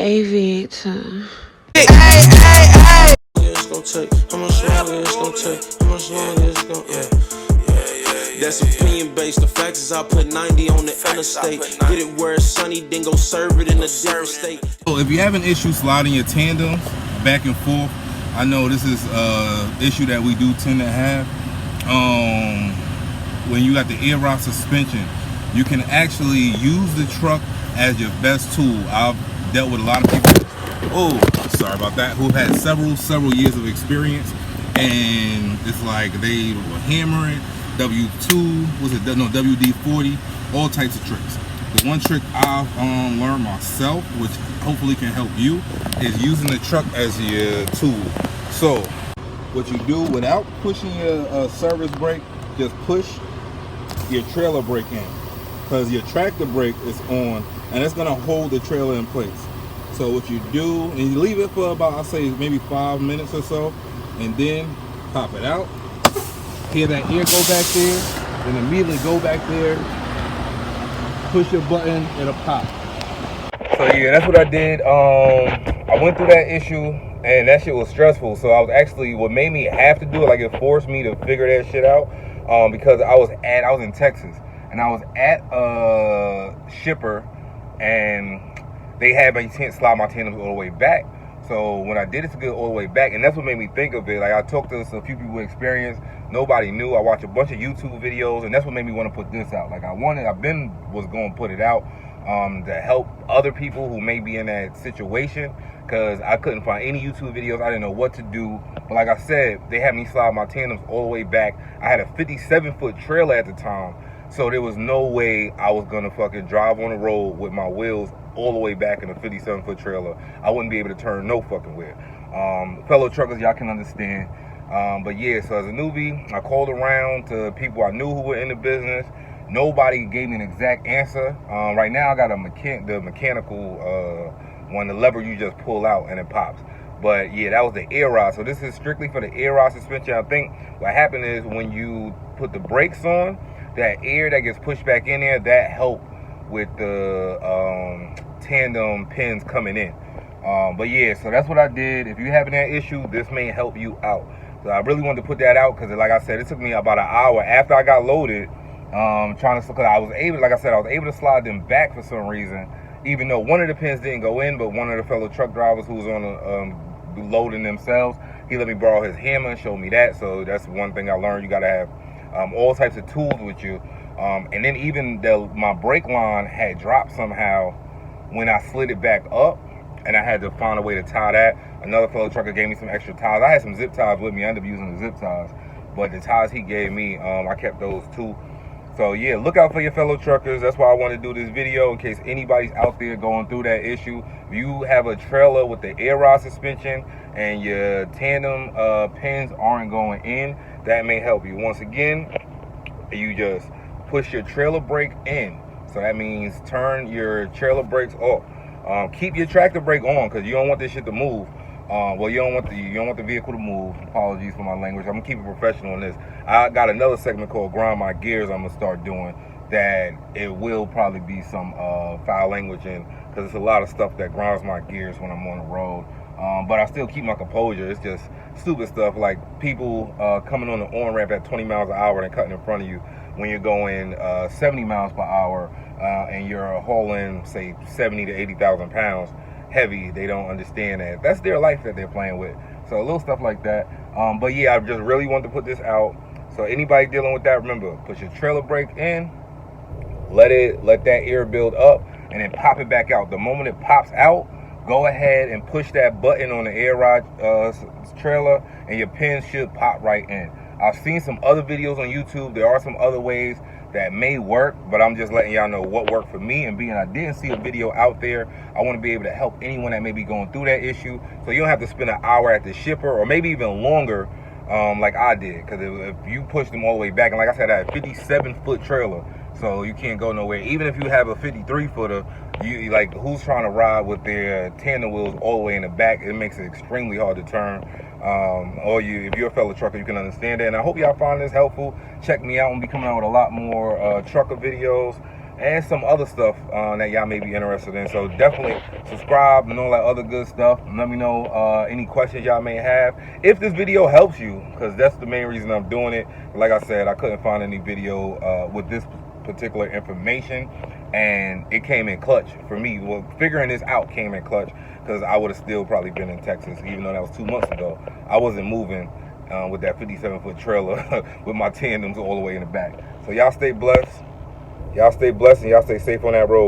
Aviator. It's gonna take, how much longer it's gonna take, how much longer it's gonna, That's opinion based, the facts is I put 90 on the interstate, get it where it's sunny, then go serve it in a different state. So if you have an issue sliding your tandems back and forth, I know this is an issue that we do tend to have. When you got the AirRide suspension, you can actually use the truck as your best tool. I've dealt with a lot of people, sorry about that, who had several years of experience, and it's like they will hammer it, W2, was it, no, WD-40, all types of tricks. The one trick I've learned myself, which hopefully can help you, is using the truck as your tool. So what you do, without pushing your service brake, just push your trailer brake in, because your tractor brake is on and it's gonna hold the trailer in place. So what you do, and you leave it for about, I'll say maybe 5 minutes or so, and then pop it out. Hear that air go back there, then immediately go back there, push your button, it'll pop. So yeah, that's what I did. I went through that issue, and that shit was stressful. So I was actually, what made me have to do it, like it forced me to figure that shit out, because I was in Texas, and I was at a shipper, and they had my slide my tandems all the way back. So when I did it to get all the way back, and that's what made me think of it. Like, I talked to a few people with experience. Nobody knew. I watched a bunch of YouTube videos, and that's what made me want to put this out. Like, was going to put it out to help other people who may be in that situation, because I couldn't find any YouTube videos. I didn't know what to do. But like I said, they had me slide my tandems all the way back. I had a 57-foot trailer at the time, so there was no way I was going to fucking drive on the road with my wheels all the way back in a 57-foot trailer. I wouldn't be able to turn no fucking wheel. Fellow truckers, y'all can understand. But yeah, so as a newbie, I called around to people I knew who were in the business. Nobody gave me an exact answer. Right now I got the mechanical one, the lever you just pull out and it pops. But yeah, that was the AirRide. So this is strictly for the AirRide suspension. I think what happened is when you put the brakes on, that air that gets pushed back in there, that helped with the tandem pins coming in. But yeah, so that's what I did. If you're having that issue, this may help you out. So I really wanted to put that out because, like I said, it took me about an hour after I got loaded, trying to, because I was able to slide them back for some reason, even though one of the pins didn't go in, but one of the fellow truck drivers who was on loading themselves, he let me borrow his hammer and showed me that. So that's one thing I learned. You got to have all types of tools with you. And then even my brake line had dropped somehow when I slid it back up, and I had to find a way to tie that. Another fellow trucker gave me some extra ties. I had some zip ties with me. I ended up using the zip ties, but the ties he gave me, I kept those too. So yeah, look out for your fellow truckers. That's why I want to do this video, in case anybody's out there going through that issue. If you have a trailer with the AirRide suspension and your tandem pins aren't going in, that may help you. Once again, you just push your trailer brake in. So that means turn your trailer brakes off. Keep your tractor brake on, because you don't want this shit to move. Well, you don't want the vehicle to move. Apologies for my language. I'm gonna keep it professional on this. I got another segment called Grind My Gears I'm gonna start doing, that it will probably be some foul language in, because it's a lot of stuff that grinds my gears when I'm on the road. But I still keep my composure. It's just stupid stuff like people coming on the on-ramp at 20 miles an hour and cutting in front of you when you're going 70 miles per hour and you're hauling, say, 70 to 80,000 pounds heavy. They don't understand that. That's their life that they're playing with. So a little stuff like that. But yeah, I just really wanted to put this out. So anybody dealing with that, remember, put your trailer brake in, let that air build up, and then pop it back out. The moment it pops out, go ahead and push that button on the AirRide trailer, and your pins should pop right in. I've seen some other videos on YouTube. There are some other ways that may work, but I'm just letting y'all know what worked for me. And being I didn't see a video out there, I want to be able to help anyone that may be going through that issue, so you don't have to spend an hour at the shipper, or maybe even longer, like I did. Because if you push them all the way back, and like I said, I had a 57-foot trailer, so you can't go nowhere. Even if you have a 53-footer, you like, who's trying to ride with their tandem wheels all the way in the back? It makes it extremely hard to turn. If you're a fellow trucker, you can understand that. And I hope y'all find this helpful. Check me out. I'm be coming out with a lot more trucker videos. and some other stuff that y'all may be interested in. So definitely subscribe and all that other good stuff. And let me know any questions y'all may have. If this video helps you, because that's the main reason I'm doing it. Like I said, I couldn't find any video with this particular information, and it came in clutch for me. Well, figuring this out came in clutch, because I would have still probably been in Texas, even though that was 2 months ago. I wasn't moving with that 57-foot trailer with my tandems all the way in the back. So y'all stay blessed. Y'all stay blessed and y'all stay safe on that road.